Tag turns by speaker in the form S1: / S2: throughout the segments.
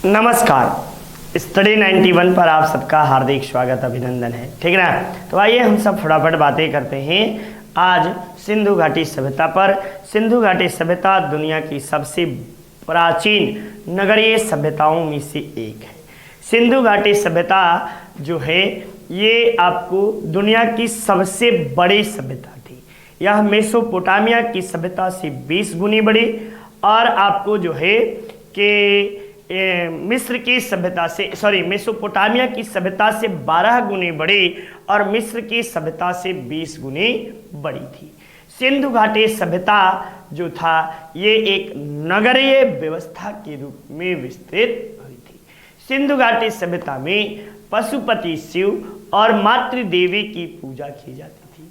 S1: नमस्कार। स्टडी 91 पर आप सबका हार्दिक स्वागत अभिनंदन है। ठीक है ना। तो आइए हम सब फटाफट बातें करते हैं आज सिंधु घाटी सभ्यता पर। सिंधु घाटी सभ्यता दुनिया की सबसे प्राचीन नगरीय सभ्यताओं में से एक है। सिंधु घाटी सभ्यता जो है ये आपको दुनिया की सबसे बड़ी सभ्यता थी। यह मेसोपोटामिया की सभ्यता से 20 गुनी बड़ी और आपको जो है कि मिस्र की सभ्यता से मेसोपोटामिया की सभ्यता से 12 गुनी बड़ी और मिस्र की सभ्यता से 20 गुनी बड़ी थी। सिंधु घाटी सभ्यता जो था ये एक नगरीय व्यवस्था के रूप में विस्तृत हुई थी। सिंधु घाटी सभ्यता में पशुपति शिव और मातृ देवी की पूजा की जाती थी।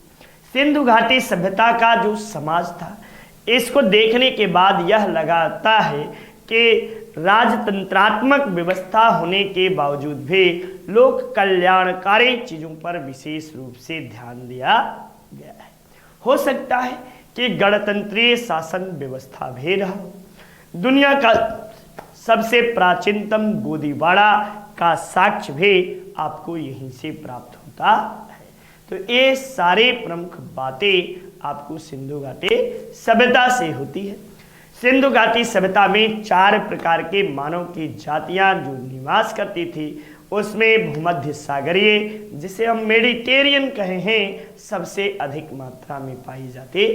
S1: सिंधु घाटी सभ्यता का जो समाज था इसको देखने के बाद यह लगाता है कि राजतंत्रात्मक व्यवस्था होने के बावजूद भी लोक कल्याणकारी चीज़ों पर विशेष रूप से ध्यान दिया गया है। हो सकता है कि गणतंत्रीय शासन व्यवस्था भी रहा हो। दुनिया का सबसे प्राचीनतम गोदीवाड़ा का साक्ष्य भी आपको यहीं से प्राप्त होता है। तो ये सारे प्रमुख बातें आपको सिंधु घाटी सभ्यता से होती है। सिंधु घाटी सभ्यता में 4 प्रकार के मानव की जातियां जो निवास करती थी उसमें भूमध्य सागरीय जिसे हम मेडिटेरियन कहे हैं सबसे अधिक मात्रा में पाई जाती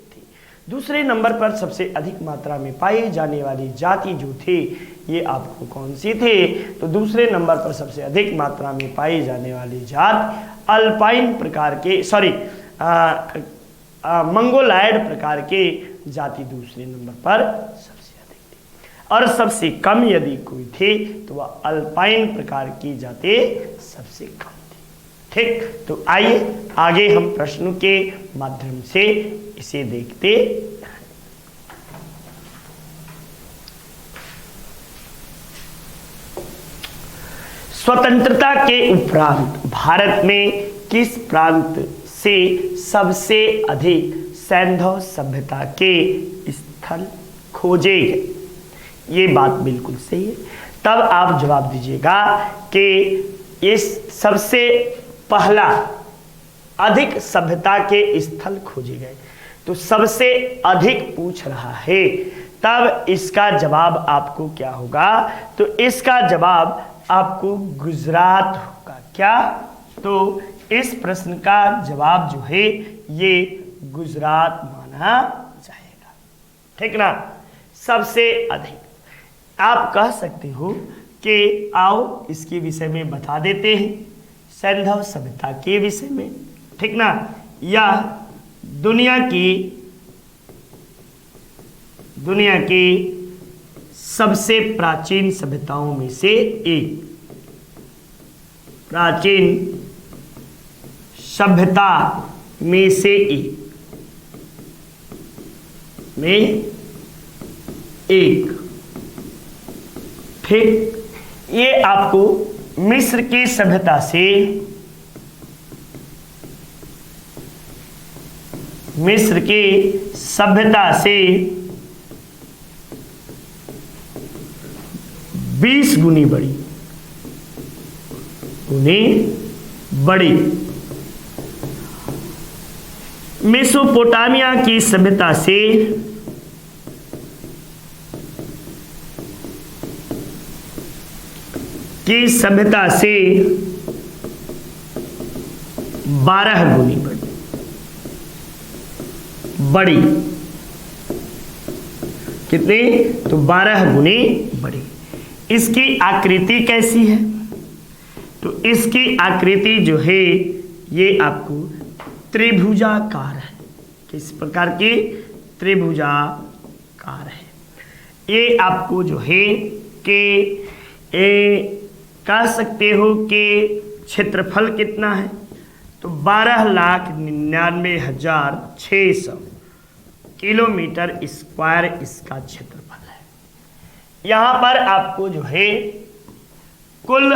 S1: थी। दूसरे नंबर पर सबसे अधिक मात्रा में पाई जाने वाली जाति जो थी ये आपको कौन सी थी? तो दूसरे नंबर पर सबसे अधिक मात्रा में पाई जाने वाली जात अल्पाइन प्रकार के मंगोलायड प्रकार के जाति दूसरे नंबर पर सबसे अधिक थी और सबसे कम यदि कोई थे तो वह अल्पाइन प्रकार की जाति सबसे कम थी। ठीक, तो आइए आगे हम प्रश्नों के माध्यम से इसे देखते हैं। स्वतंत्रता के उपरांत भारत में किस प्रांत से सबसे अधिक सैंधव सभ्यता के स्थल खोजे गए? ये बात बिल्कुल सही है। तब आप जवाब दीजिएगा कि इस सबसे पहला अधिक सभ्यता के स्थल खोजे गए। तो सबसे अधिक पूछ रहा है तब इसका जवाब आपको क्या होगा? तो इसका जवाब आपको गुजरात होगा। क्या? तो इस प्रश्न का जवाब जो है ये गुजरात माना जाएगा। ठीक ना। सबसे अधिक आप कह सकते हो कि आओ इसके विषय में बता देते हैं, सैंधव सभ्यता के विषय में। ठीक ना। या दुनिया की सबसे प्राचीन सभ्यताओं में से एक, प्राचीन सभ्यता में से एक। ठीक, ये आपको मिस्र की सभ्यता से 20 गुनी बड़ी। मेसोपोटामिया की सभ्यता से 12 गुनी बड़ी। कितने? तो 12 गुनी बड़ी। इसकी आकृति कैसी है? तो इसकी आकृति जो है ये आपको त्रिभुजाकार है। किस प्रकार की? त्रिभुजाकार है। ये आपको जो है कि कह सकते हो कि क्षेत्रफल कितना है? तो 12,99,600 किलोमीटर स्क्वायर इसका क्षेत्रफल है। यहाँ पर आपको जो है कुल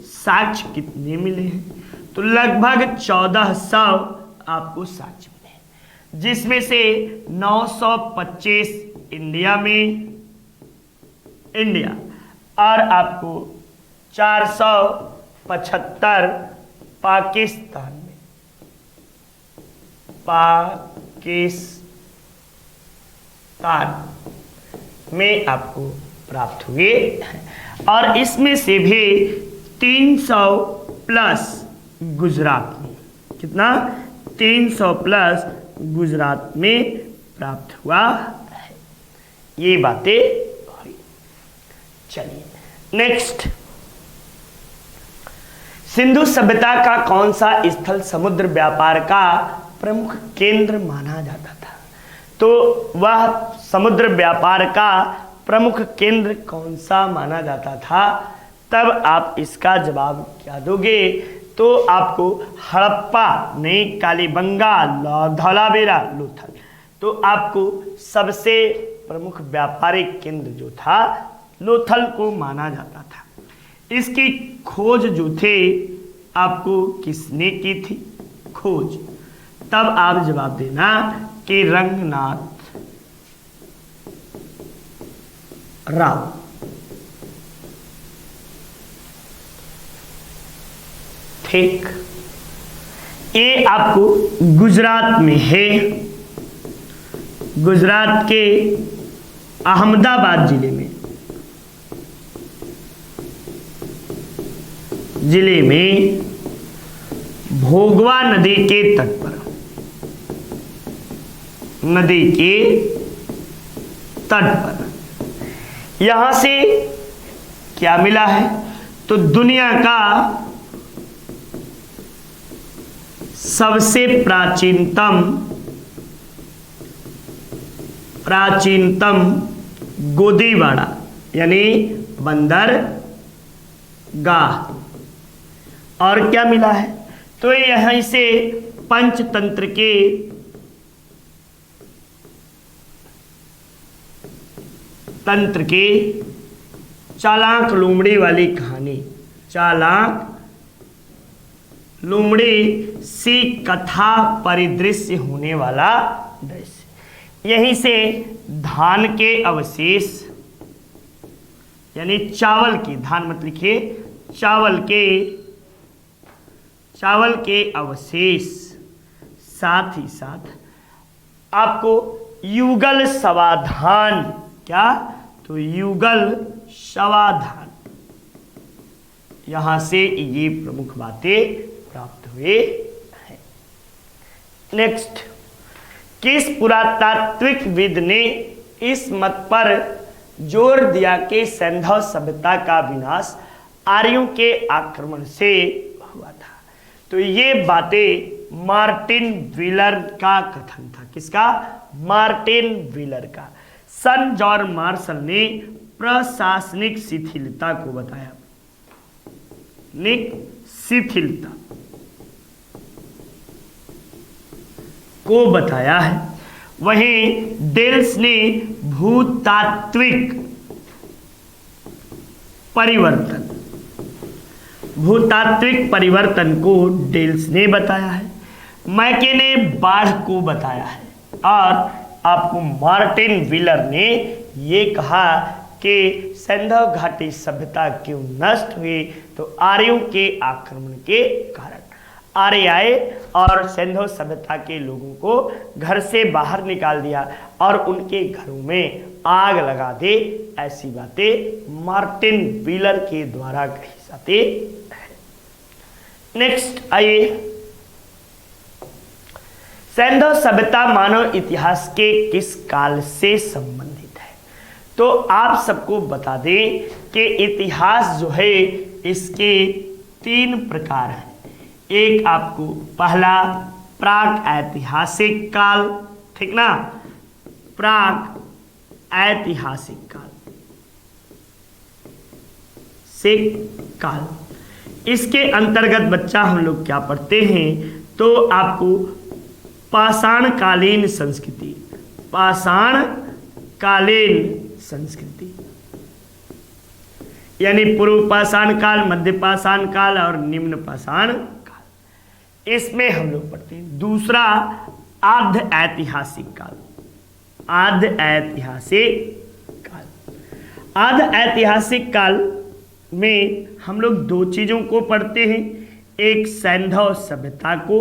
S1: साक्ष्य कितने मिले हैं? तो लगभग 1400 आपको साक्ष्य मिले, जिसमें से 925 इंडिया में इंडिया, और आपको 475 पाकिस्तान में, पाकिस्तान में आपको प्राप्त हुए हैं। और इसमें से भी 300 प्लस गुजरात में, कितना, 300 प्लस गुजरात में प्राप्त हुआ है। ये बातें हुई। चलिए नेक्स्ट, सिंधु सभ्यता का कौन सा स्थल समुद्र व्यापार का प्रमुख केंद्र माना जाता था? तो वह समुद्र व्यापार का प्रमुख केंद्र कौन सा माना जाता था? तब आप इसका जवाब क्या दोगे? तो आपको हड़प्पा, नहीं, कालीबंगा, धौलावीरा, लोथल। तो आपको सबसे प्रमुख व्यापारिक केंद्र जो था लोथल को माना जाता था। इसकी खोज जो थे आपको किसने की थी खोज? तब आप जवाब देना कि रंगनाथ राव। ठीक, ये आपको गुजरात में है, गुजरात के अहमदाबाद जिले में भोगवा नदी के तट पर, नदी के तट पर, यहां से क्या मिला है? तो दुनिया का सबसे प्राचीनतम गोदीवाड़ा यानी बंदरगाह। और क्या मिला है? तो यहीं से पंचतंत्र के चालाक लोमड़ी वाली कहानी, चालाक लोमड़ी सी कथा परिदृश्य होने वाला दृश्य, यहीं से धान के अवशेष यानी चावल के, धान मत लिखिए, चावल के अवशेष, साथ ही साथ आपको युगल समाधान, क्या? तो युगल समाधान, यहां से ये प्रमुख बातें प्राप्त हुए हैं। नेक्स्ट, किस पुरातात्विकविद ने इस मत पर जोर दिया कि सिंधु सभ्यता का विनाश आर्यों के आक्रमण से हुआ था? तो ये बातें मार्टिन व्हीलर का कथन था। किसका? मार्टिन व्हीलर का। सन जॉर्ज मार्शल ने प्रशासनिक शिथिलता को बताया, शिथिलता को बताया है। वहीं डेल्स ने भूतात्विक परिवर्तन को डेल्स ने बताया है। मैके ने बाढ़ को बताया है। और आपको मार्टिन व्हीलर ने ये कहा कि सिंधु घाटी सभ्यता क्यों नष्ट हुई? तो आर्यों के आक्रमण के कारण। आर्य आए और सिंधु सभ्यता के लोगों को घर से बाहर निकाल दिया और उनके घरों में आग लगा दे, ऐसी बातें मार्टिन व्हीलर के द्वारा कही जाती है। नेक्स्ट आइए, सिंधु सभ्यता मानव इतिहास के किस काल से संबंधित है? तो आप सबको बता दें कि इतिहास जो है इसके 3 प्रकार हैं। एक आपको पहला प्राक ऐतिहासिक काल, ठीक ना, प्राक ऐतिहासिक काल, इसके अंतर्गत बच्चा हम लोग क्या पढ़ते हैं? तो आपको पाषाणकालीन संस्कृति, यानी पूर्व पाषाण काल, मध्य पाषाण काल और निम्न पाषाण काल, इसमें हम लोग पढ़ते हैं। दूसरा आद्य ऐतिहासिक काल, आधि ऐतिहासिक काल में हम लोग दो चीजों को पढ़ते हैं, एक सैंधव सभ्यता को,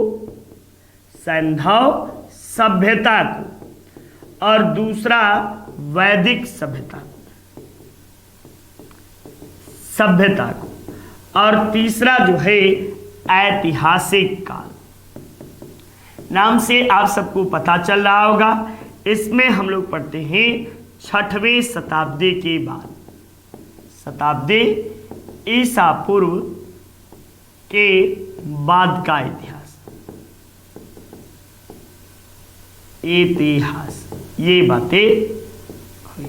S1: सैंधव सभ्यता को, और दूसरा वैदिक सभ्यता को, और तीसरा जो है ऐतिहासिक काल। नाम से आप सबको पता चल रहा होगा, इसमें हम लोग पढ़ते हैं 6वीं शताब्दी के बाद, शताब्दी ईसा पूर्व के बाद का इतिहास, ये बातें हुई,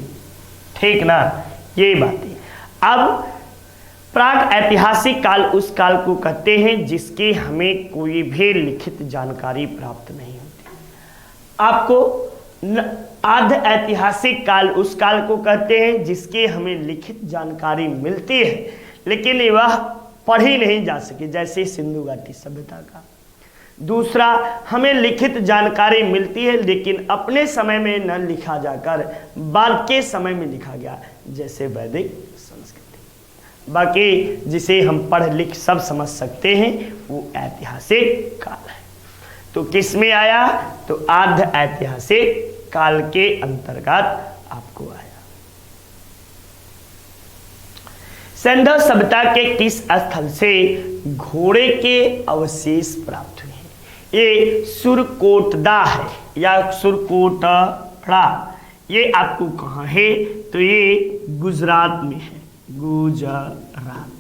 S1: ठीक ना, ये बातें। अब प्राक ऐतिहासिक काल उस काल को कहते हैं जिसकी हमें कोई भी लिखित जानकारी प्राप्त नहीं होती। आपको आधि ऐतिहासिक काल उस काल को कहते हैं जिसकी हमें लिखित जानकारी मिलती है लेकिन वह पढ़ी नहीं जा सकी, जैसे सिंधु घाटी सभ्यता का। दूसरा, हमें लिखित जानकारी मिलती है लेकिन अपने समय में न लिखा जाकर बाद के समय में लिखा गया, जैसे वैदिक संस्कृति। बाकी जिसे हम पढ़ लिख सब समझ सकते हैं वो ऐतिहासिक काल है। तो किस में आया? तो आधि ऐतिहासिक काल के अंतर्गत आपको आया। सैंधव सभ्यता के किस स्थल से घोड़े के अवशेष प्राप्त हुए हैं? ये सुरकोटदा है या सुरकोटड़ा, ये आपको कहाँ है? तो ये गुजरात में है, गुजरात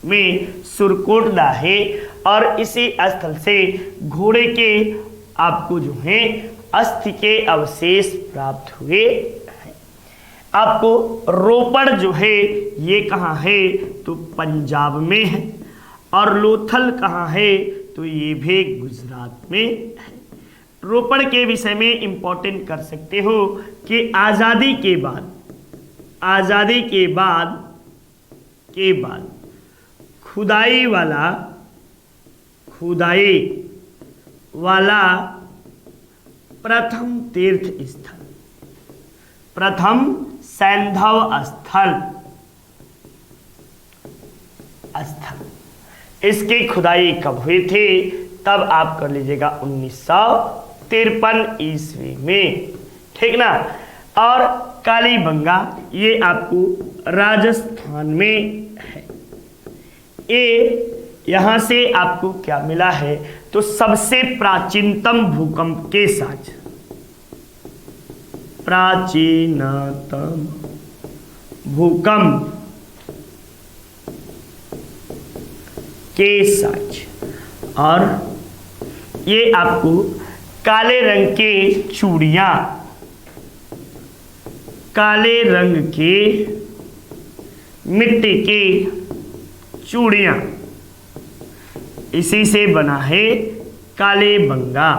S1: में सुरकोटदा है। और इसी स्थल से घोड़े के आपको जो है अस्थि के अवशेष प्राप्त हुए हैं। आपको रोपड़ जो है ये कहाँ है? तो पंजाब में है। और लोथल कहाँ है? तो ये भी गुजरात में है। रोपड़ के विषय में इंपॉर्टेंट कर सकते हो कि आज़ादी के बाद खुदाई वाला प्रथम तीर्थ स्थल, प्रथम सैंधव स्थल इसकी खुदाई कब हुई थी? तब आप कर लीजिएगा 1953 ईस्वी में, ठीक ना। और कालीबंगा ये आपको राजस्थान में है। ये यहाँ से आपको क्या मिला है? तो सबसे प्राचीनतम भूकंप के साक्ष्य, प्राचीनतम भूकंप के साक्ष्य। और ये आपको काले रंग के चूड़ियाँ, काले रंग के मिट्टी की चूड़ियाँ, इसी से बना है कालीबंगा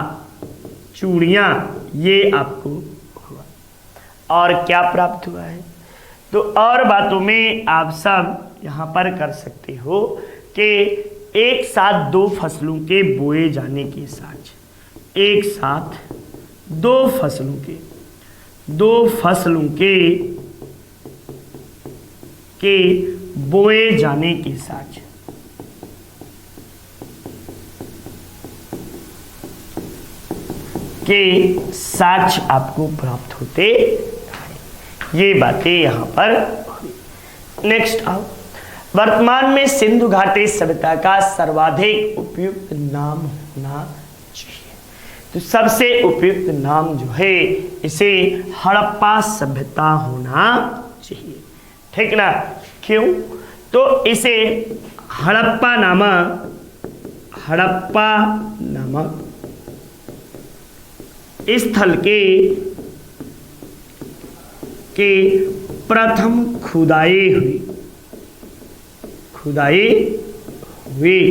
S1: चूड़ियाँ, ये आपको हुआ। और क्या प्राप्त हुआ है? तो और बातों में आप सब यहाँ पर कर सकते हो कि एक साथ दो फसलों के बोए जाने के साथ, एक साथ दो फसलों के बोए जाने के साथ के साक्ष्य आपको प्राप्त होते हैं। ये बातें यहाँ पर हुई। नेक्स्ट आओ, वर्तमान में सिंधु घाटी सभ्यता का सर्वाधिक उपयुक्त नाम होना चाहिए। तो सबसे उपयुक्त नाम जो है इसे हड़प्पा सभ्यता होना चाहिए, ठीक ना। क्यों? तो इसे हड़प्पा नामक स्थल के प्रथम खुदाई हुई,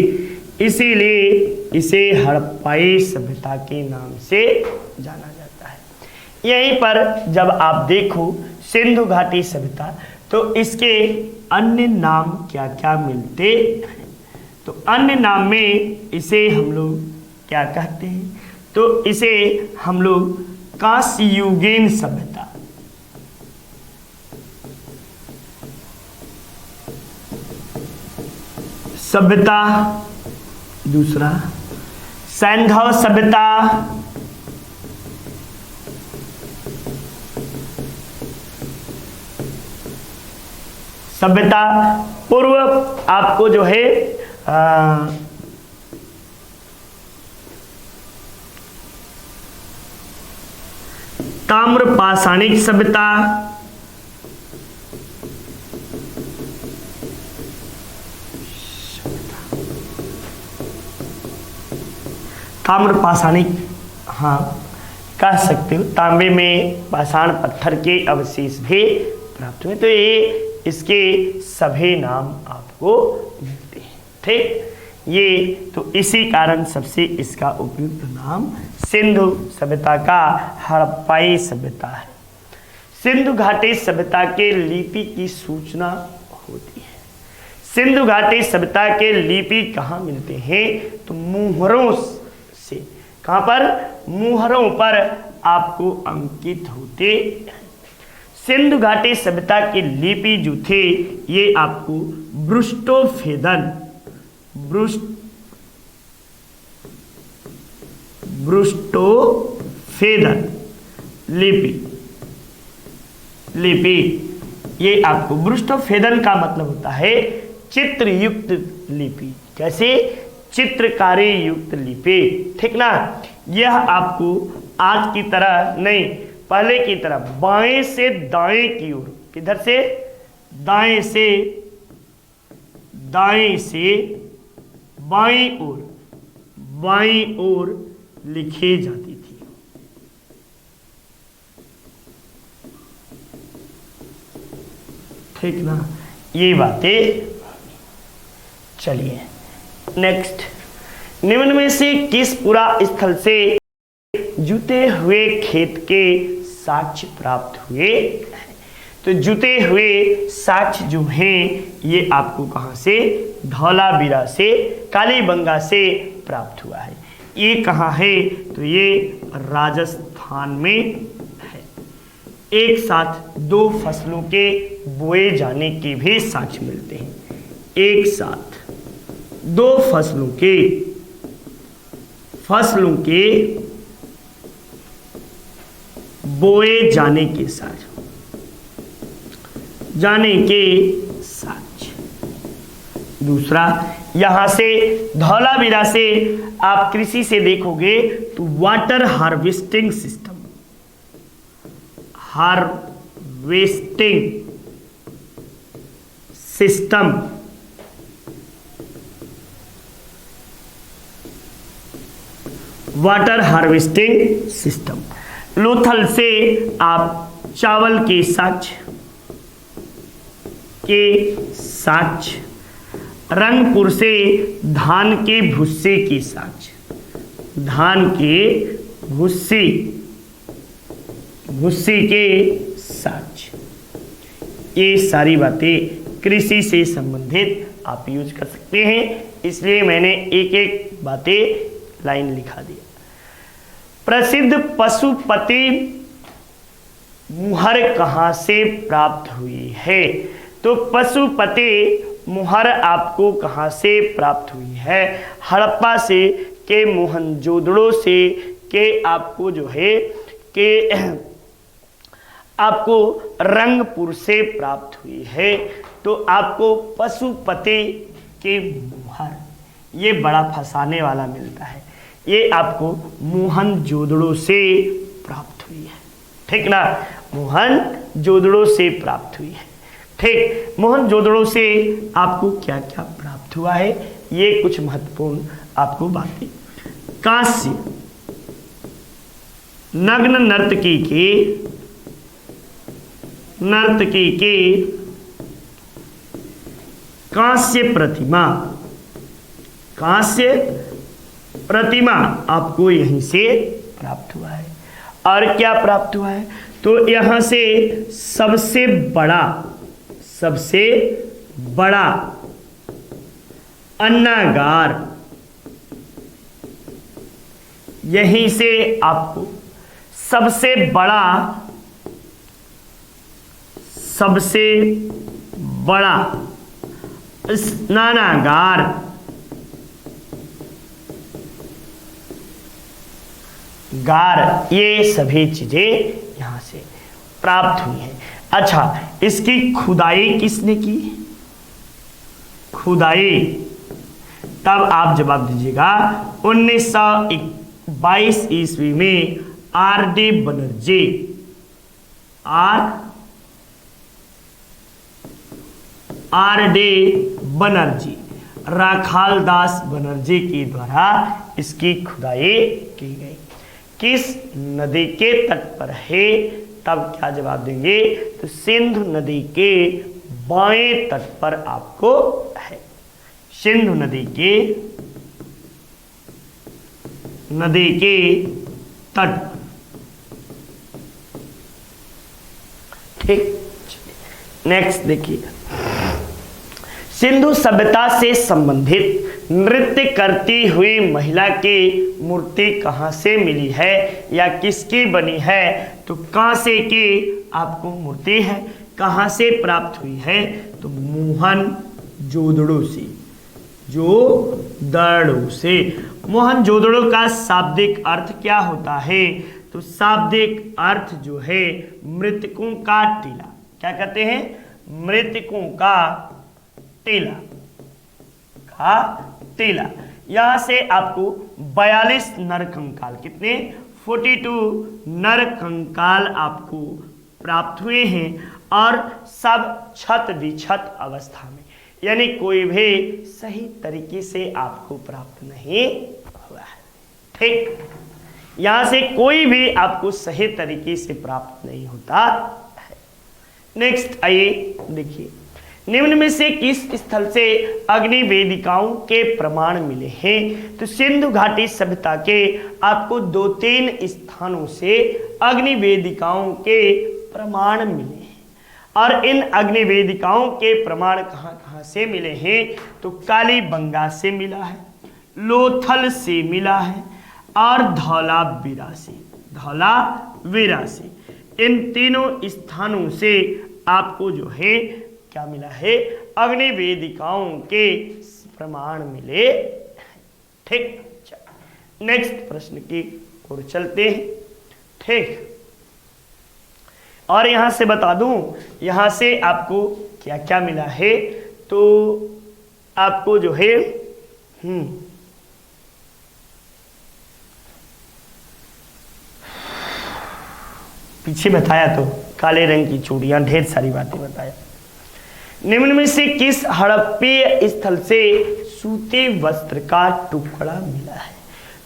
S1: इसीलिए इसे हड़प्पाई सभ्यता के नाम से जाना जाता है। यहीं पर जब आप देखो सिंधु घाटी सभ्यता, तो इसके अन्य नाम क्या क्या मिलते हैं? तो अन्य नाम में इसे हम लोग क्या कहते हैं? तो इसे हम लोग कांस्ययुगीन सभ्यता, सभ्यता, दूसरा सैंधव सभ्यता, सभ्यता पूर्व आपको जो है ताम्र पाषाणिक सभ्यता, ताम्र पाषाणिक, हाँ कह सकते हो, तांबे में पाषाण पत्थर के अवशेष भी प्राप्त हुए। तो ये इसके सभी नाम आपको मिलते हैं। ठीक, ये तो इसी कारण सबसे इसका उपयुक्त नाम सिंधु सभ्यता का हड़प्पाई सभ्यता है। सिंधु घाटी सभ्यता के लिपि की सूचना होती है। सिंधु घाटी सभ्यता के लिपि कहाँ मिलते हैं? तो मुहरों से। कहाँ पर? मुहरों पर आपको अंकित होते हैं। सिंधु घाटी सभ्यता की लिपि जो थे ये आपको ब्रुष्टोफेदन, ब्रुष्टोफेदन लिपि ये आपको, ब्रुष्टोफेदन का मतलब होता है चित्रयुक्त लिपि। कैसे? चित्रकारी युक्त लिपि। ठीक ना? यह आपको आज की तरह नहीं, पहले की तरह बाएं से दाएं की ओर, किधर से? दाएं से बाईं ओर लिखी जाती थी। ठीक ना? ये बातें। चलिए नेक्स्ट, निम्न में से किस पुरा स्थल से जुते हुए खेत के साक्ष्य प्राप्त हुए? तो जुते हुए साक्ष्य जो हैं ये आपको कहाँ से? धौलावीरा से, कालीबंगा से प्राप्त हुआ है। ये कहाँ है? तो ये राजस्थान में है। एक साथ दो फसलों के बोए जाने के भी साक्ष्य मिलते हैं। एक साथ दो फसलों के बोए जाने के साक्ष्य, दूसरा यहां से धौलावीरा से आप कृषि से देखोगे तो water harvesting system, water harvesting system. Lothal से आप चावल के साक्ष्य, रंगपुर से धान के भुस्से की साक्ष्य, भुस्से के साक्ष्य। ये सारी बातें कृषि से संबंधित आप यूज कर सकते हैं, इसलिए मैंने एक एक बातें लाइन लिखा दिया। प्रसिद्ध पशुपति मुहर कहाँ से प्राप्त हुई है? तो पशुपति मुहर आपको कहाँ से प्राप्त हुई है? हड़प्पा से, के मोहनजोदड़ो से, के आपको जो है के आपको रंगपुर से प्राप्त हुई है। तो आपको पशुपति के मुहर, ये बड़ा फंसाने वाला मिलता है, ये आपको मोहनजोदड़ो से प्राप्त हुई है। ठीक ना? मोहनजोदड़ो से प्राप्त हुई है। ठीक, मोहनजोदड़ो से आपको क्या क्या प्राप्त हुआ है, ये कुछ महत्वपूर्ण आपको बातें। कांस्य नग्न नर्तकी के कांस्य प्रतिमा आपको यहीं से प्राप्त हुआ है। और क्या प्राप्त हुआ है? तो यहां से सबसे बड़ा अन्नागार, यहीं से आपको सबसे बड़ा स्नानागार, गार, ये सभी चीजें यहां से प्राप्त हुई हैं। अच्छा, इसकी खुदाई किसने की? खुदाई तब आप जवाब दीजिएगा 1922 ईस्वी में R.D. बनर्जी, R.D. बनर्जी, राखालदास बनर्जी के द्वारा इसकी खुदाई की गई। किस नदी के तट पर है? तब क्या जवाब देंगे? तो सिंधु नदी के बाएं तट पर आपको है। सिंधु नदी के तट, ठीक। नेक्स्ट देखिए, सिंधु सभ्यता से संबंधित नृत्य करती हुई महिला की मूर्ति कहां से मिली है या किसकी बनी है? तो कांसे की आपको मूर्ति है। कहां से प्राप्त हुई है? तो मोहनजोदड़ो से, मोहनजोदड़ो का शाब्दिक अर्थ क्या होता है? तो शाब्दिक अर्थ जो है मृतकों का टीला। क्या कहते हैं? मृतकों का टीला। यहां से आपको 42 नरकंकाल, कितने? 42 नरकंकाल आपको प्राप्त हुए हैं और सब छत विछत अवस्था में, यानी कोई भी सही तरीके से आपको प्राप्त नहीं हुआ है। ठीक, यहां से कोई भी आपको सही तरीके से प्राप्त नहीं होता है। नेक्स्ट आइए देखिए, निम्न में से किस स्थल से अग्नि वेदिकाओं के प्रमाण मिले हैं? तो सिंधु घाटी सभ्यता के आपको 2-3 स्थानों से अग्नि वेदिकाओं के प्रमाण मिले हैं और इन अग्नि वेदिकाओं के प्रमाण कहां कहां से मिले हैं? तो कालीबंगा से मिला है, लोथल से मिला है और धौलावीरा से। इन तीनों स्थानों से आपको जो है क्या मिला है? अग्नि वेदिकाओं के प्रमाण मिले। ठीक, नेक्स्ट प्रश्न की ओर चलते हैं। ठीक, और यहां से बता दूं, यहां से आपको क्या क्या मिला है? तो आपको जो है पीछे बताया तो काले रंग की चूड़ियां, ढेर सारी बातें बताया। निम्न में से किस हड़प्पीय स्थल से सूती वस्त्र का टुकड़ा मिला है?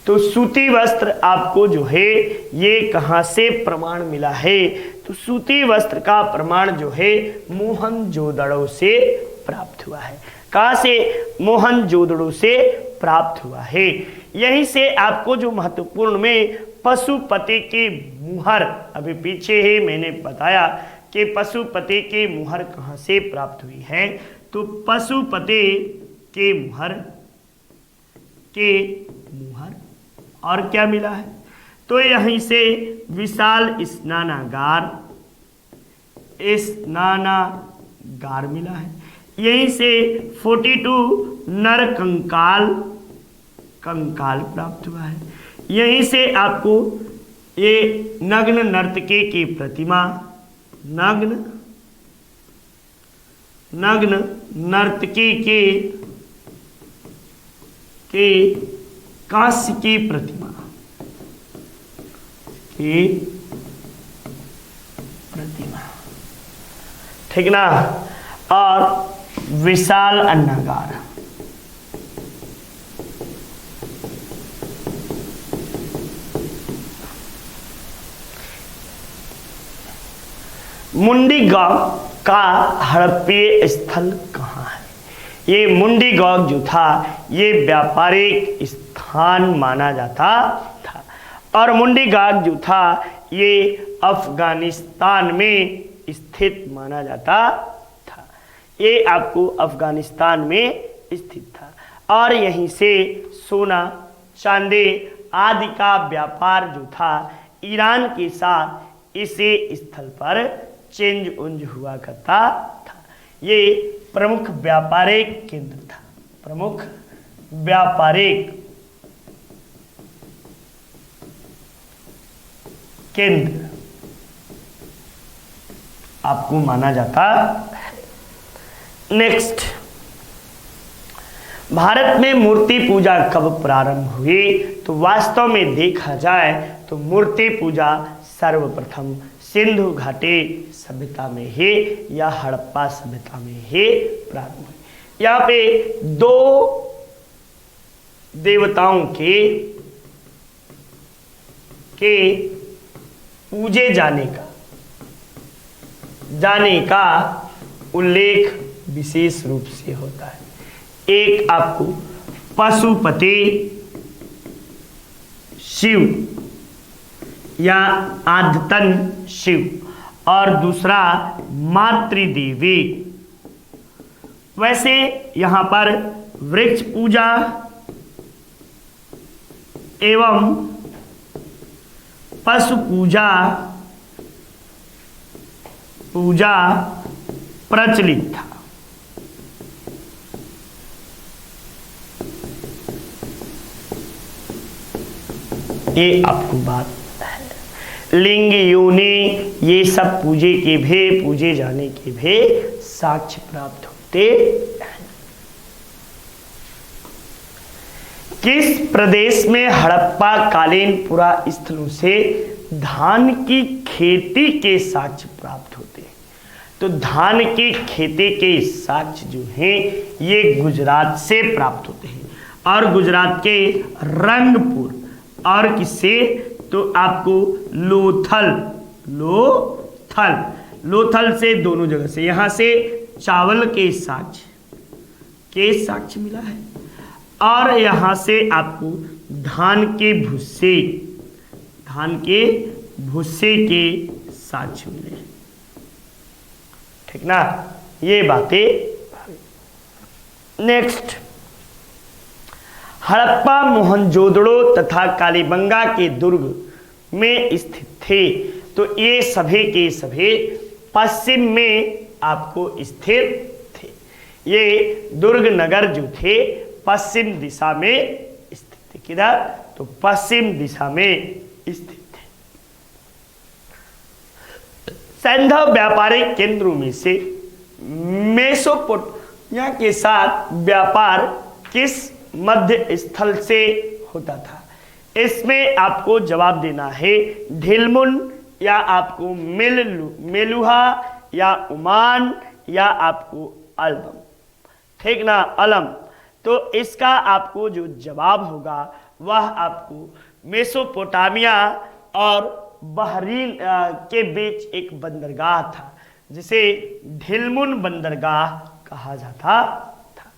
S1: तो सूती वस्त्र आपको जो है ये कहां से प्रमाण मिला है? तो सूती वस्त्र का प्रमाण जो है मोहनजोदड़ो से प्राप्त हुआ है। कहां से? मोहनजोदड़ो से प्राप्त हुआ है। यहीं से आपको जो महत्वपूर्ण में पशुपति की मुहर, अभी पीछे ही मैंने बताया कि पशुपति की मुहर कहां से प्राप्त हुई है? तो पशुपति के मुहर और क्या मिला है? तो यहीं से विशाल स्नानागार मिला है। यहीं से 42 नर कंकाल प्राप्त हुआ है। यहीं से आपको ये नग्न नर्तकी की प्रतिमा, नग्न नर्तकी के कांस्य की प्रतिमा ठीक ना, और विशाल अन्नागार। मुंडी गांव का हड़प्पीय स्थल कहाँ है? ये मुंडी गांव जो था ये व्यापारिक स्थान माना जाता था और मुंडी गांव जो था ये अफगानिस्तान में स्थित माना जाता था। ये आपको अफगानिस्तान में स्थित था और यहीं से सोना चांदी आदि का व्यापार जो था ईरान के साथ इसी स्थल पर चेंज उंज हुआ करता था। ये प्रमुख व्यापारिक केंद्र था, प्रमुख व्यापारिक केंद्र आपको माना जाता है। नेक्स्ट, भारत में मूर्ति पूजा कब प्रारंभ हुई? तो वास्तव में देखा जाए तो मूर्ति पूजा सर्वप्रथम सिंधु घाटी सभ्यता में ही या हड़प्पा सभ्यता में ही प्रारंभ हुई। यहाँ पे दो देवताओं के पूजे जाने का उल्लेख विशेष रूप से होता है। एक आपको पशुपति शिव या आद्यतन शिव और दूसरा मातृदेवी। वैसे यहाँ पर वृक्ष पूजा एवं पशु पूजा प्रचलित था। ये आपको बात है। लिंग योनि ये सब पूजे जाने के भी साक्ष्य प्राप्त होते हैं। किस प्रदेश में हड़प्पा कालीन पुरा स्थलों से धान की खेती के साक्ष्य प्राप्त होते हैं? तो धान की खेती के साक्ष्य जो हैं ये गुजरात से प्राप्त होते हैं, और गुजरात के रंगपुर और किससे? तो आपको लोथल से, दोनों जगह से, यहां से चावल के साक्ष्य मिला है, और यहां से आपको धान के भुस्से के साक्ष्य मिले। ठीक ना, ये बातें। नेक्स्ट, हड़प्पा मोहनजोदड़ो तथा कालीबंगा के दुर्ग में स्थित थे। तो ये सभी के सभी पश्चिम में आपको स्थित थे। ये दुर्ग नगर जो थे पश्चिम दिशा में स्थित थे। किधर? तो पश्चिम दिशा में स्थित थे। सैंधव व्यापारिक केंद्रों में से मेसोपोटामिया के साथ व्यापार किस मध्य स्थल से होता था? इसमें आपको जवाब देना है ढिलमुन, या आपको मेलुहा, या उमान, या आपको अलम। ठीक ना, अलम। तो इसका आपको जो जवाब होगा वह आपको मेसोपोटामिया और बहरीन के बीच एक बंदरगाह था जिसे ढिलमुन बंदरगाह कहा जाता था।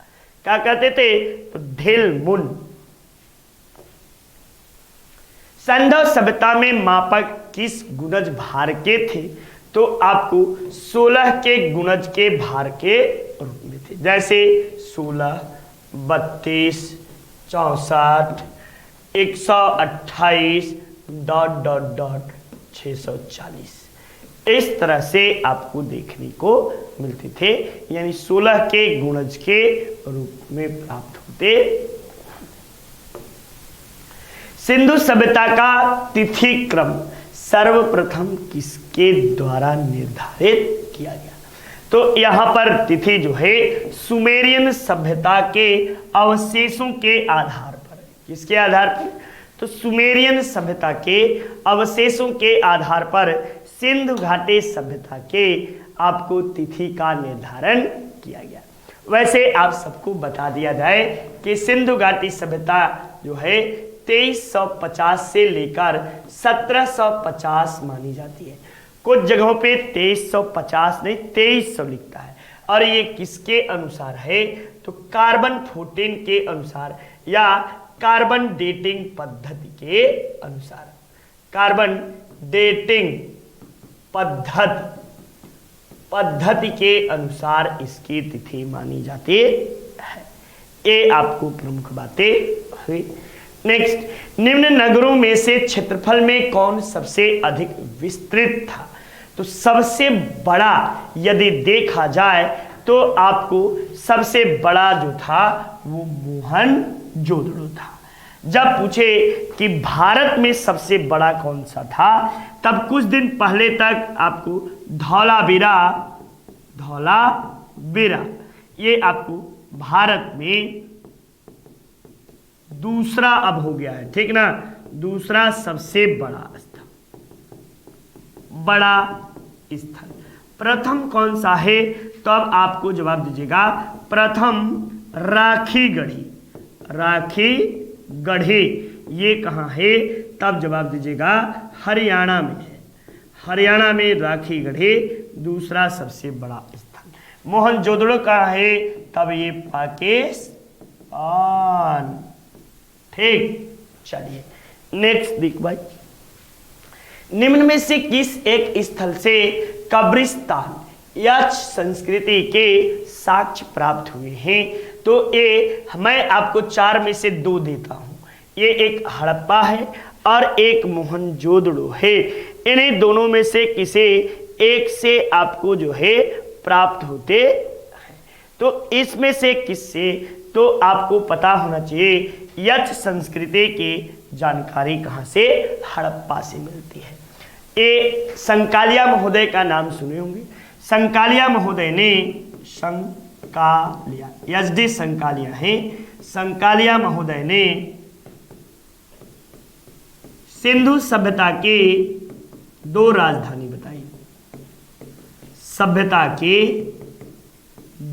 S1: क्या कहते थे? तो ढिलमुन। सैंधव सभ्यता में मापक किस गुणज भार के थे? तो आपको 16 के गुणज के भार के रूप में थे, जैसे 16, 32, 64, 128, ... 640। इस तरह से आपको देखने को मिलते थे, यानी 16 के गुणज के रूप में प्राप्त होते। सिंधु सभ्यता का तिथि क्रम सर्वप्रथम किसके द्वारा निर्धारित किया गया? तो यहाँ पर तिथि जो है सुमेरियन सभ्यता के अवशेषों के आधार पर। किसके आधार पर? तो सुमेरियन सभ्यता के अवशेषों के आधार पर सिंधु घाटी सभ्यता के आपको तिथि का निर्धारण किया गया। वैसे आप सबको बता दिया जाए कि सिंधु घाटी सभ्यता जो है 2350 से लेकर 1750 मानी जाती है। कुछ जगहों पे 2350 नहीं 2300 लिखता है, और ये किसके अनुसार है? तो कार्बन 14 के अनुसार या कार्बन डेटिंग पद्धति के अनुसार। कार्बन डेटिंग पद्धति के अनुसार इसकी तिथि मानी जाती है। ये आपको प्रमुख बातें हुई। नेक्स्ट, निम्न नगरों में से क्षेत्रफल में कौन सबसे अधिक विस्तृत था? तो सबसे बड़ा यदि देखा जाए तो आपको सबसे बड़ा जो था वो मोहनजोदड़ो था। जब पूछे कि भारत में सबसे बड़ा कौन सा था, तब कुछ दिन पहले तक आपको धौलावीरा ये आपको भारत में दूसरा अब हो गया है, ठीक ना, दूसरा सबसे बड़ा स्थल। प्रथम कौन सा है, तो अब आपको जवाब दीजिएगा प्रथम राखीगढ़ी ये कहाँ है, तब जवाब दीजिएगा हरियाणा में है। हरियाणा में राखीगढ़ी दूसरा सबसे बड़ा स्थल। मोहनजोदड़ो कहाँ है, तब ये पाकिस्तान। ठीक, चलिए नेक्स्ट देख भाई, निम्न में से किस एक स्थल से कब्रिस्तान यक्ष संस्कृति के साक्ष्य प्राप्त हुए हैं, तो ये मैं आपको 4 में से 2 देता हूं। ये एक हड़प्पा है और एक मोहनजोदड़ो है। इन्हीं दोनों में से किसी एक से आपको जो है प्राप्त होते हैं, तो इसमें से किससे, तो आपको पता होना चाहिए यक्ष संस्कृति की जानकारी कहाँ से, हड़प्पा से मिलती है। ये संकालिया महोदय का नाम सुने होंगे। संकालिया महोदय ने एच.डी. संकालिया है। संकालिया महोदय ने सिंधु सभ्यता के 2 राजधानी बताई। सभ्यता के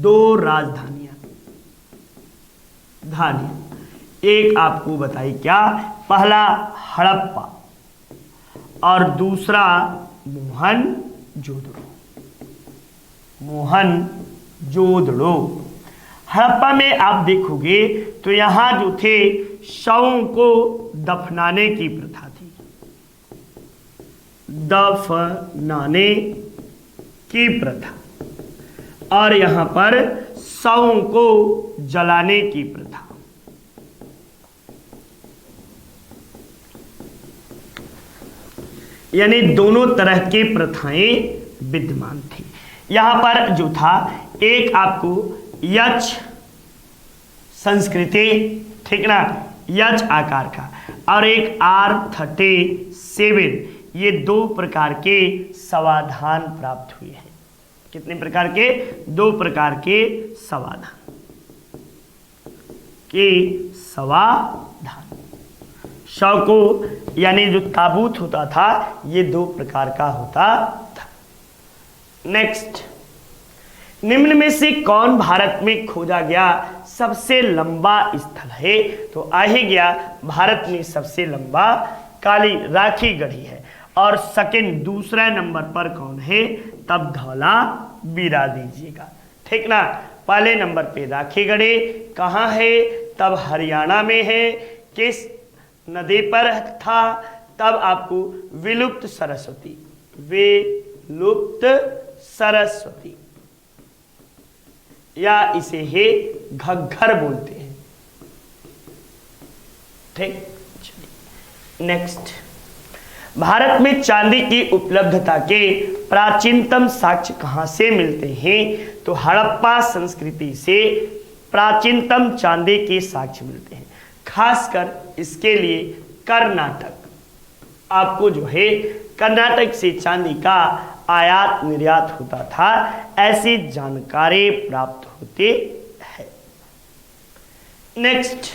S1: 2 राजधानियां एक आपको बताई, क्या, पहला हड़प्पा और दूसरा मोहनजोदड़ो। हड़प्पा में आप देखोगे तो यहाँ जो थे शवों को दफनाने की प्रथा थी, दफनाने की प्रथा, और यहाँ पर शवों को जलाने की प्रथा। यानी दोनों तरह की प्रथाएं विद्यमान थी। यहां पर जो था एक आपको यक्ष संस्कृति, ठीक ना, यक्ष आकार का, और एक R37, ये 2 प्रकार के समाधान प्राप्त हुए हैं। कितने प्रकार के, 2 प्रकार के समाधान शव को, यानी जो ताबूत होता था, ये 2 प्रकार का होता था। नेक्स्ट, निम्न में से कौन भारत में खोजा गया सबसे लंबा स्थल है, तो आ ही गया भारत में सबसे लंबा काली राखीगढ़ी है। और सेकंड दूसरा नंबर पर कौन है, तब धौलावीरा दीजिएगा, ठीक ना। पहले नंबर पे राखीगढ़ी कहाँ है, तब हरियाणा में है। किस नदी पर था, तब आपको विलुप्त सरस्वती, या इसे ही घग्घर बोलते हैं, ठीक। नेक्स्ट, भारत में चांदी की उपलब्धता के प्राचीनतम साक्ष्य कहां से मिलते हैं, तो हड़प्पा संस्कृति से प्राचीनतम चांदी के साक्ष्य मिलते हैं। खासकर इसके लिए कर्नाटक, आपको जो है कर्नाटक से चांदी का आयात निर्यात होता था, ऐसी जानकारी प्राप्त होती है। नेक्स्ट,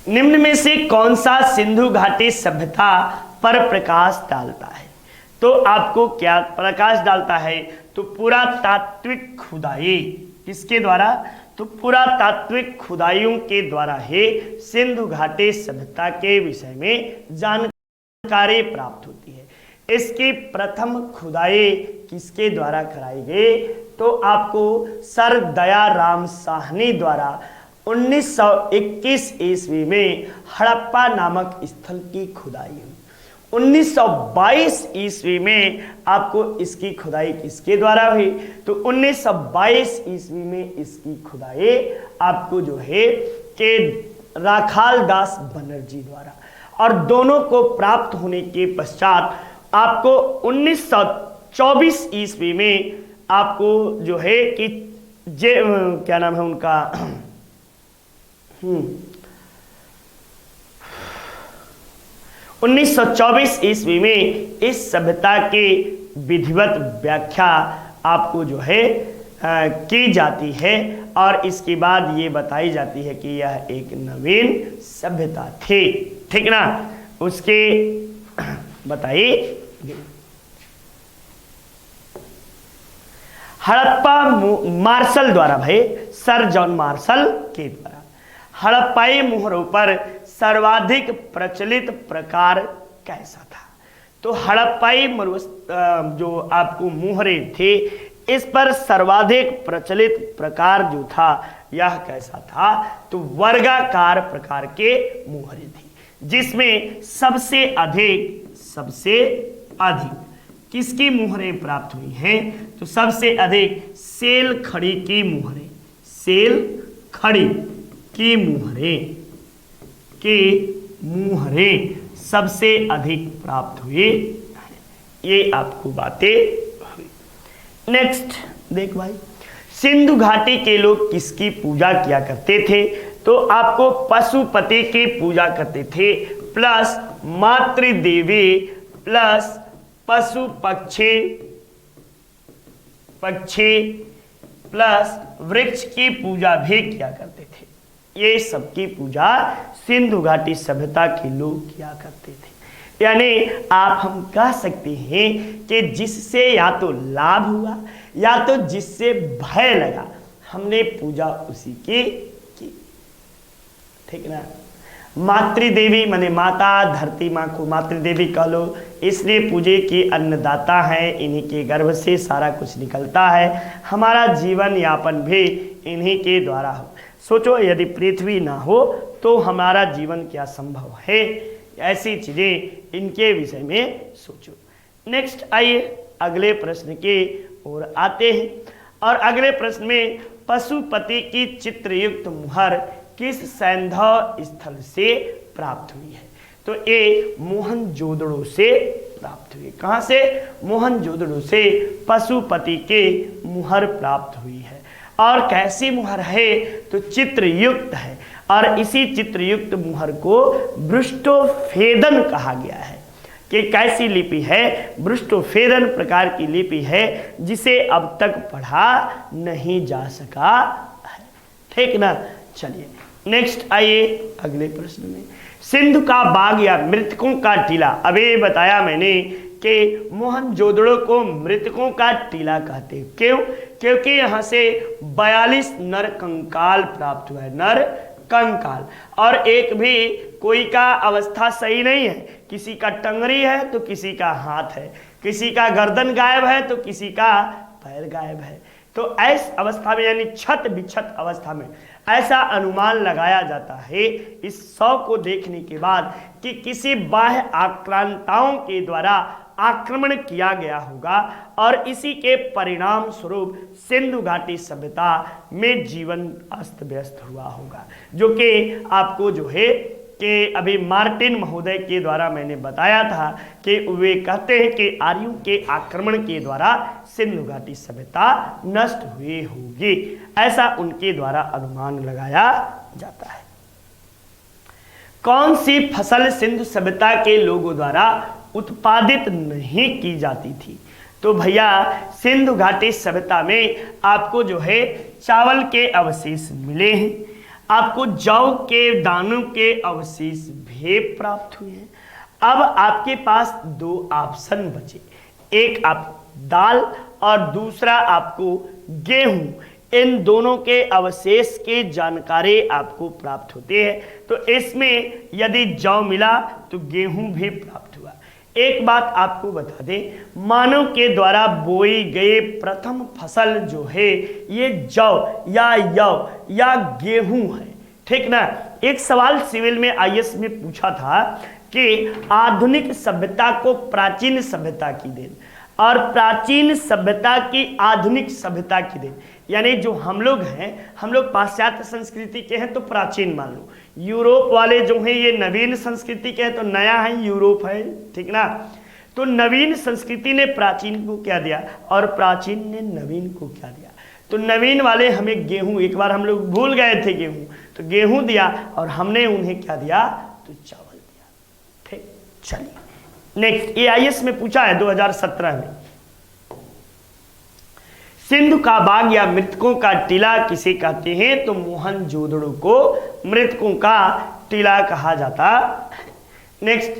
S1: निम्न में से कौन सा सिंधु घाटी सभ्यता पर प्रकाश डालता है, तो आपको क्या प्रकाश डालता है, तो पुरातात्विक खुदाई, किसके द्वारा, तो पुरातात्विक खुदाइयों के द्वारा ही सिंधु घाटी सभ्यता के विषय में जानकारी प्राप्त होती है। इसकी प्रथम खुदाई किसके द्वारा कराई गई, तो आपको सर दयाराम साहनी द्वारा 1921 ईस्वी में हड़प्पा नामक स्थल की खुदाई हुई। 1922 ईस्वी में आपको इसकी खुदाई किसके द्वारा हुई, तो 1922 ईस्वी में इसकी खुदाई आपको जो है कि राखाल दास बनर्जी द्वारा, और दोनों को प्राप्त होने के पश्चात आपको 1924 ईस्वी में आपको जो है कि क्या नाम है उनका 1924 ईस्वी में इस सभ्यता के विधिवत व्याख्या आपको जो है की जाती है और इसके बाद ये बताई जाती है कि यह एक नवीन सभ्यता थी। ठीक ना, उसके बताइए हड़प्पा मार्शल द्वारा, भाई सर जॉन मार्शल के द्वारा हड़प्पाई मुहरों पर सर्वाधिक प्रचलित प्रकार कैसा था? तो हड़प्पाई जो आपको मुहरे थे इस पर सर्वाधिक प्रचलित प्रकार जो था यह कैसा था? तो वर्गाकार प्रकार के मुहरे थी, जिसमें सबसे अधिक किसकी मुहरें प्राप्त हुई हैं? तो सबसे अधिक सेल खड़ी की मुहरें, सेल खड़ी की मुहरें सबसे अधिक प्राप्त हुए। ये आपको बातें हुई। नेक्स्ट देख भाई, सिंधु घाटी के लोग किसकी पूजा किया करते थे? तो आपको पशुपति की पूजा करते थे, प्लस मातृदेवी, प्लस पशु पक्षी प्लस वृक्ष की पूजा भी किया करते थे। ये सबकी पूजा सिंधु घाटी सभ्यता के लोग किया करते थे। यानी हम कह सकते हैं कि जिससे या तो लाभ हुआ या तो जिससे भय लगा, हमने पूजा उसी की। ठीक ना, मातृदेवी माने माता, धरती माँ को मातृदेवी कह लो, इसलिए पूजे की अन्नदाता है, इन्हीं के गर्भ से सारा कुछ निकलता है, हमारा जीवन यापन भी इन्हीं के द्वारा हो। सोचो यदि पृथ्वी ना हो तो हमारा जीवन क्या संभव है? ऐसी चीजें इनके विषय में सोचो। नेक्स्ट आइए अगले प्रश्न के ओर आते हैं, और अगले प्रश्न में पशुपति की चित्रयुक्त मुहर किस सैंधव स्थल से प्राप्त हुई है? तो ये मोहनजोदड़ो से प्राप्त हुई। कहाँ से? मोहनजोदड़ो से पशुपति के मुहर प्राप्त हुई है। और कैसी मुहर है? तो चित्रयुक्त है, और इसी चित्रयुक्त मुहर को ब्रुष्टोफेदन कहा गया है। कि कैसी लिपि है? ब्रुष्टोफेदन प्रकार की लिपि है, जिसे अब तक पढ़ा नहीं जा सका है। ठीक ना, चलिए नेक्स्ट आइए अगले प्रश्न में। सिंधु का बाग या मृतकों का टीला, अभी बताया मैंने कि मोहनजोदड़ो को मृतकों का टीला कहते हैं। क्यों? क्योंकि यहाँ से 42 नर कंकाल प्राप्त हुआ है, नर कंकाल, और एक भी कोई का अवस्था सही नहीं है। किसी का टंगरी है तो किसी का हाथ है, किसी का गर्दन गायब है तो किसी का पैर गायब है। तो ऐसी अवस्था में यानी छत बिछत अवस्था में ऐसा अनुमान लगाया जाता है इस शव को देखने के बाद कि किसी बाह्य आक्रांताओं के द्वारा आक्रमण किया गया होगा, और इसी के परिणाम स्वरूप सिंधु घाटी सभ्यता में जीवन अस्त व्यस्त हुआ होगा। जो कि आपको जो है कि अभी मार्टिन महोदय के द्वारा मैंने बताया था कि वे कहते हैं कि आर्यों के आक्रमण के द्वारा सिंधु घाटी सभ्यता नष्ट हुई होगी, ऐसा उनके द्वारा अनुमान लगाया जाता है। कौन सी फसल सिंधु सभ्यता के लोगों द्वारा उत्पादित नहीं की जाती थी? तो भैया सिंधु घाटी सभ्यता में आपको जो है चावल के अवशेष मिले हैं, आपको जौ के दानों के अवशेष भी प्राप्त हुए हैं। अब आपके पास दो ऑप्शन बचे, एक आप दाल और दूसरा आपको गेहूं। इन दोनों के अवशेष के जानकारी आपको प्राप्त होते हैं। तो इसमें यदि जौ मिला तो गेहूं भी प्राप्त हुआ। एक बात आपको बता दें, मानव के द्वारा बोई गई प्रथम फसल जो है ये जौ या यौ या गेहूं है। ठीक ना, एक सवाल सिविल में आईएएस में पूछा था कि आधुनिक सभ्यता को प्राचीन सभ्यता की देन और प्राचीन सभ्यता की आधुनिक सभ्यता की देन, यानी जो हम लोग हैं, हम लोग पाश्चात्य संस्कृति के हैं तो प्राचीन मान लो, यूरोप वाले जो हैं ये नवीन संस्कृति के हैं तो नया है यूरोप है। ठीक ना, तो नवीन संस्कृति ने प्राचीन को क्या दिया और प्राचीन ने नवीन को क्या दिया। तो नवीन वाले हमें गेहूं, एक बार हम लोग भूल गए थे गेहूं, तो गेहूं दिया और हमने उन्हें क्या दिया, तो चावल दिया। ठीक, चलिए नेक्स्ट AIS में पूछा है 2017 में, सिंधु का बाग या मृतकों का टीला किसे कहते हैं। तो मोहनजोदड़ो को मृतकों का टीला कहा जाता। नेक्स्ट,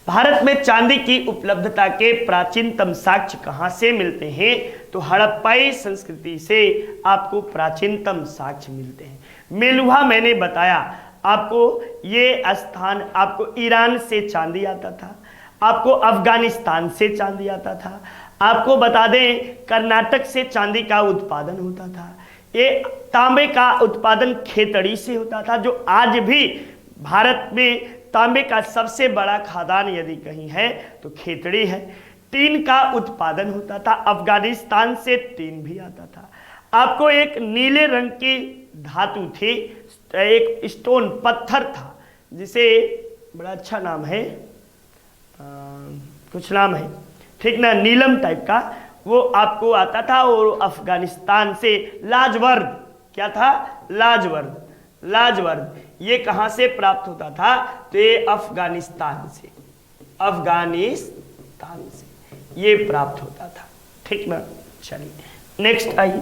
S1: भारत में चांदी की उपलब्धता के प्राचीनतम साक्ष्य कहां से मिलते हैं। तो हड़प्पाई संस्कृति से आपको प्राचीनतम साक्ष्य मिलते हैं। मेलुहा मैंने बताया आपको, ये स्थान आपको ईरान से चांदी आता था, आपको अफगानिस्तान से चांदी आता था, आपको बता दें कर्नाटक से चांदी का उत्पादन होता था। ये तांबे का उत्पादन खेतड़ी से होता था, जो आज भी भारत में तांबे का सबसे बड़ा खादान यदि कहीं है तो खेतड़ी है। टीन का उत्पादन होता था, अफगानिस्तान से टीन भी आता था। आपको एक नीले रंग की धातु थी, एक स्टोन पत्थर था, जिसे बड़ा अच्छा नाम है, कुछ नाम है ठीक ना, नीलम टाइप का, वो आपको आता था। और अफगानिस्तान से लाजवर्द, क्या था, लाजवर्द, लाजवर्द ये कहां से प्राप्त होता था। तो ये अफगानिस्तान से, अफगानिस्तान से ये प्राप्त होता था। ठीक ना, चलिए नेक्स्ट आइए,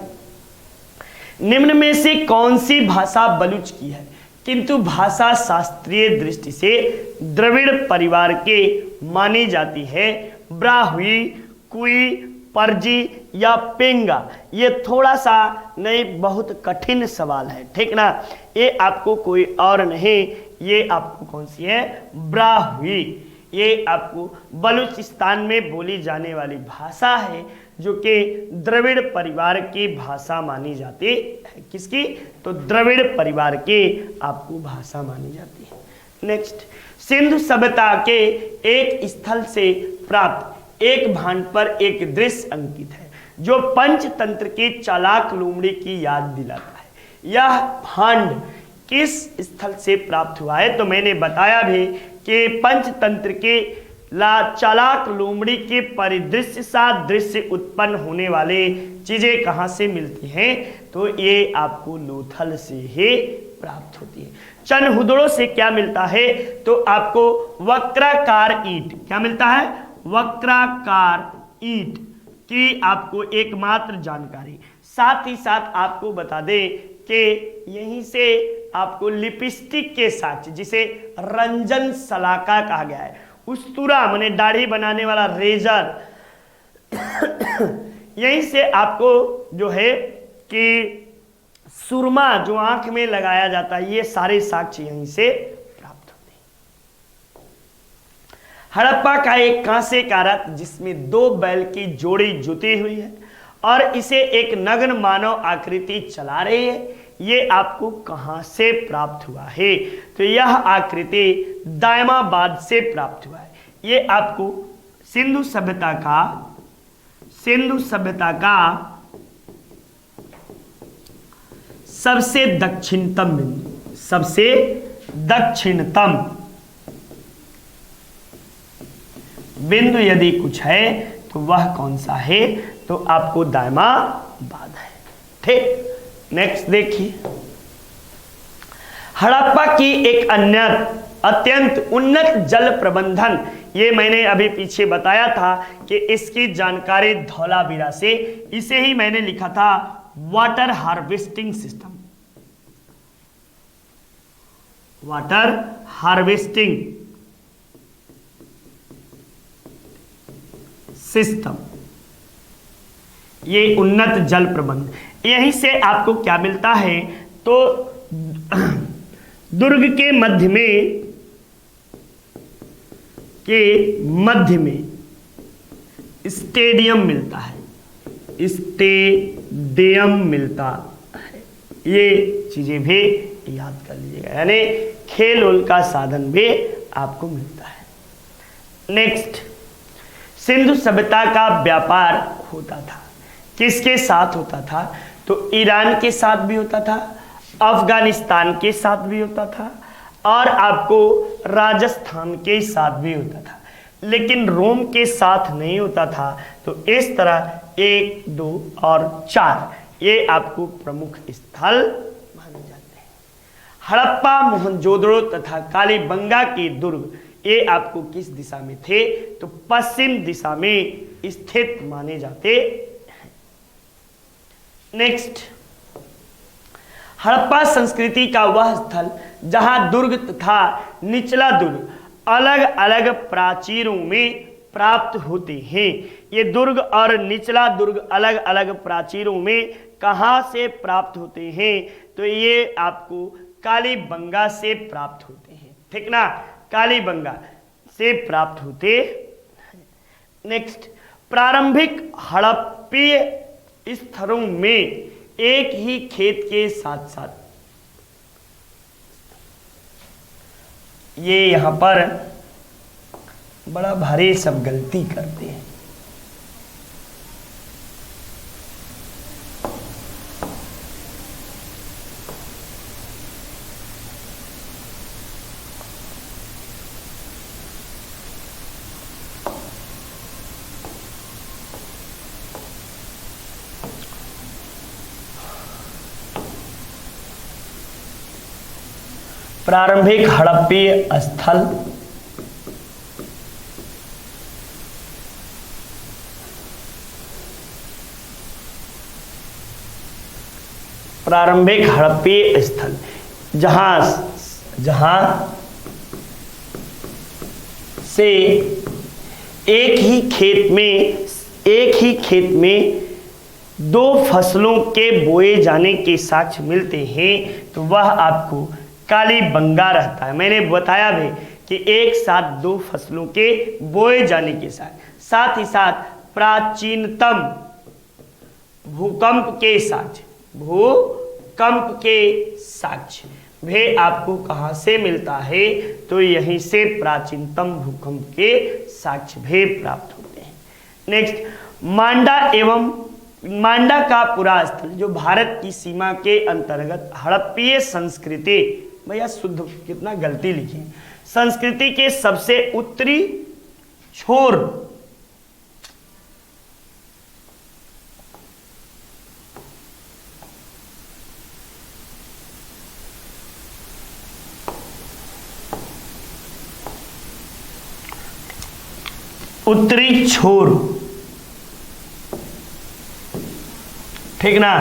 S1: निम्न में से कौन सी भाषा बलूच की है। किंतु भाषा शास्त्रीय दृष्टि से द्रविड़ परिवार के मानी जाती है। ब्राह्वी, कुई, परजी या पेंगा, ये थोड़ा सा नहीं, बहुत कठिन सवाल है। ठीक ना, ये आपको कोई और नहीं, ये आपको कौन सी है, ब्राह्वी। ये आपको बलूचिस्तान में बोली जाने वाली भाषा है, जो कि द्रविड़ परिवार की भाषा मानी जाती है। किसकी, तो द्रविड़ परिवार की आपको भाषा मानी जाती है। नेक्स्ट, सिंधु सभ्यता के एक स्थल से प्राप्त एक भांड पर एक दृश्य अंकित है, जो पंचतंत्र की चालाक लोमड़ी की याद दिलाता है। यह भांड किस स्थल से प्राप्त हुआ है। तो मैंने बताया भी कि पंचतंत्र के चालाक लोमड़ी के परिदृश्य सादृश्य उत्पन्न होने वाले चीजें कहाँ से मिलती हैं। तो ये आपको लोथल से ही प्राप्त होती है। चनहुदड़ों से क्या मिलता है। तो आपको वक्राकार ईंट, क्या मिलता है, वक्राकार ईंट की आपको एकमात्र जानकारी। साथ ही साथ आपको बता दें कि यहीं से आपको लिपस्टिक के साथ, जिसे रंजन सलाका कहा गया है, उस्तुरा माने दाढ़ी बनाने वाला रेजर, यहीं से आपको जो है कि सुरमा जो आंख में लगाया जाता है, ये सारे साक्ष्य यहीं से प्राप्त होते हैं। हड़प्पा का एक कांसे का रथ जिसमें 2 बैल की जोड़ी जुटी हुई है और इसे एक नग्न मानव आकृति चला रही है, ये आपको कहां से प्राप्त हुआ है। तो यह आकृति दायमाबाद से प्राप्त हुआ है। ये आपको सिंधु सभ्यता का सबसे दक्षिणतम बिंदु, सबसे दक्षिणतम बिंदु यदि कुछ है तो वह कौन सा है। तो आपको दायमाबाद है। ठीक, नेक्स्ट देखिए, हड़प्पा की एक अन्य अत्यंत उन्नत जल प्रबंधन, ये मैंने अभी पीछे बताया था कि इसकी जानकारी धौलावीरा से, इसे ही मैंने लिखा था water harvesting system, water harvesting system, ये उन्नत जल प्रबंध। यहीं से आपको क्या मिलता है। तो दुर्ग के मध्य में स्टेडियम मिलता है, स्टेडियम मिलता है। ये चीजें भी याद कर लीजिएगा, यानी खेल उल का साधन भी आपको मिलता है। नेक्स्ट, सिंधु सभ्यता का व्यापार होता था, किसके साथ होता था। तो ईरान के साथ भी होता था, अफगानिस्तान के साथ भी होता था और आपको राजस्थान के साथ भी होता था। लेकिन रोम के साथ नहीं होता था। तो इस तरह 1, 2 और 4 ये आपको प्रमुख स्थल माने जाते हैं। हड़प्पा, मोहनजोदड़ो तथा कालीबंगा के दुर्ग ये आपको किस दिशा में थे? तो पश्चिम दिशा में स्थित माने जाते हैं। नेक्स्ट, हड़प्पा संस्कृति का वह स्थल जहां दुर्ग तथा निचला दुर्ग अलग अलग प्राचीरों में प्राप्त होते हैं। ये दुर्ग और निचला दुर्ग अलग अलग प्राचीरों में कहां से प्राप्त होते हैं? तो ये आपको कालीबंगा से प्राप्त होते हैं, ठीक ना, कालीबंगा से प्राप्त होते। नेक्स्ट, प्रारंभिक हड़प्पीय स्थलों में एक ही खेत के साथ साथ, ये यहां पर बड़ा भारी सब गलती करते हैं। प्रारंभिक हड़प्पीय स्थल प्रारंभिक हड़प्पीय स्थल जहां से एक ही खेत में 2 फसलों के बोए जाने के साक्ष्य मिलते हैं, तो वह आपको कालीबंगा रहता है। मैंने बताया भी कि एक साथ 2 फसलों के बोए जाने के साथ ही साथ प्राचीनतम भूकंप के साक्ष्य वे आपको कहां से मिलता है? तो यहीं से प्राचीनतम भूकंप के साक्ष्य भी प्राप्त होते हैं। नेक्स्ट, मांडा का पुरा स्थल जो भारत की सीमा के अंतर्गत हड़प्पीय संस्कृति, भैया शुद्ध कितना गलती लिखी, संस्कृति के सबसे उत्तरी छोर ठीक ना,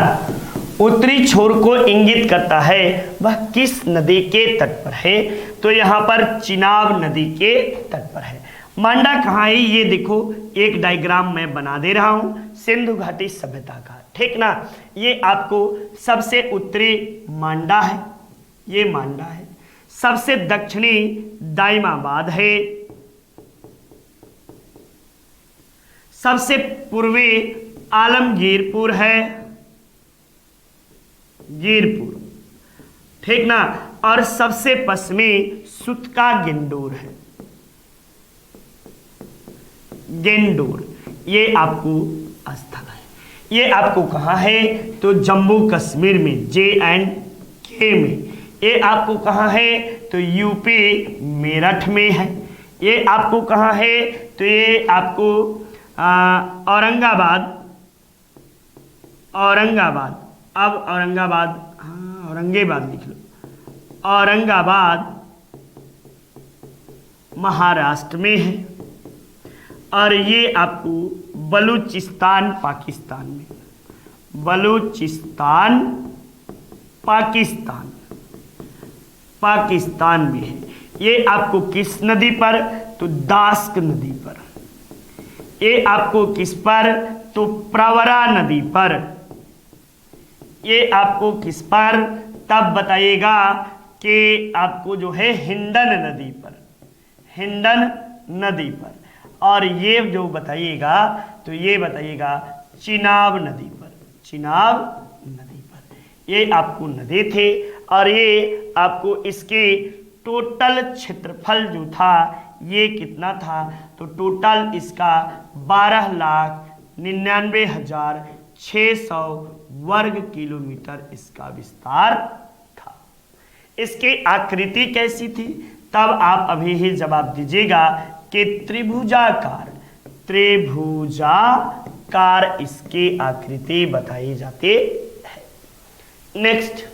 S1: उत्तरी छोर को इंगित करता है वह किस नदी के तट पर है? तो यहां पर चिनाब नदी के तट पर है। मांडा कहाँ है ये देखो, एक डायग्राम मैं बना दे रहा हूं सिंधु घाटी सभ्यता का, ठीक ना। ये आपको सबसे उत्तरी मांडा है, ये मांडा है। सबसे दक्षिणी दाइमाबाद है। सबसे पूर्वी आलमगीरपुर है, गिरपुर, ठीक ना। और सबसे पश्चिमी सुतका गेंडोर है, गेंडोर। ये आपको स्थल है। ये आपको कहाँ है? तो जम्मू कश्मीर में, J&K में। ये आपको कहाँ है? तो यूपी मेरठ में है। ये आपको कहाँ है? तो ये आपको औरंगाबाद, अब औरंगाबाद, हाँ औरंगाबाद लिख लो, औरंगाबाद महाराष्ट्र में है। और ये आपको बलूचिस्तान पाकिस्तान में, बलूचिस्तान पाकिस्तान में है। ये आपको किस नदी पर? तो दास्क नदी पर। ये आपको किस पर? तो प्रवरा नदी पर। ये आपको किस पर? तब बताइएगा कि आपको जो है हिंडन नदी पर, हिंडन नदी पर। और ये जो बताइएगा तो ये बताइएगा चिनाब नदी पर, चिनाब नदी पर। ये आपको नदी थे। और ये आपको इसके टोटल क्षेत्रफल जो था ये कितना था? तो टोटल इसका 12,99,600 वर्ग किलोमीटर इसका विस्तार था। इसकी आकृति कैसी थी? तब आप अभी ही जवाब दीजिएगा कि त्रिभुजाकार इसकी आकृति बताई जाती है। नेक्स्ट,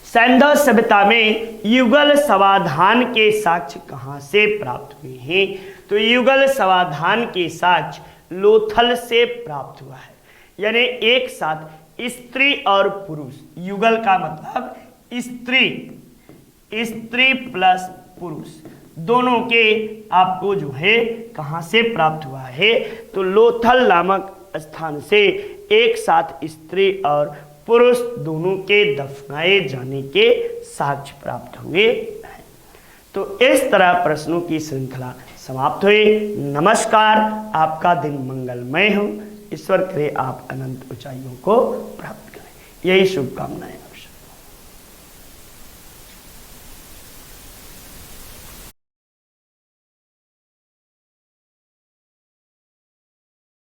S1: सिंधु सभ्यता में युगल समाधान के साक्ष्य कहां से प्राप्त हुए हैं? तो युगल समाधान के साक्ष्य लोथल से प्राप्त हुआ है। यानी एक साथ स्त्री और पुरुष, युगल का मतलब स्त्री प्लस पुरुष दोनों के आपको जो है कहां से प्राप्त हुआ है? तो लोथल नामक स्थान से एक साथ स्त्री और पुरुष दोनों के दफनाए जाने के साक्ष्य प्राप्त हुए हैं। तो इस तरह प्रश्नों की श्रृंखला समाप्त हुई। नमस्कार, आपका दिन मंगलमय हो। ईश्वर करे आप अनंत ऊंचाइयों को प्राप्त करें, यही शुभकामनाएं।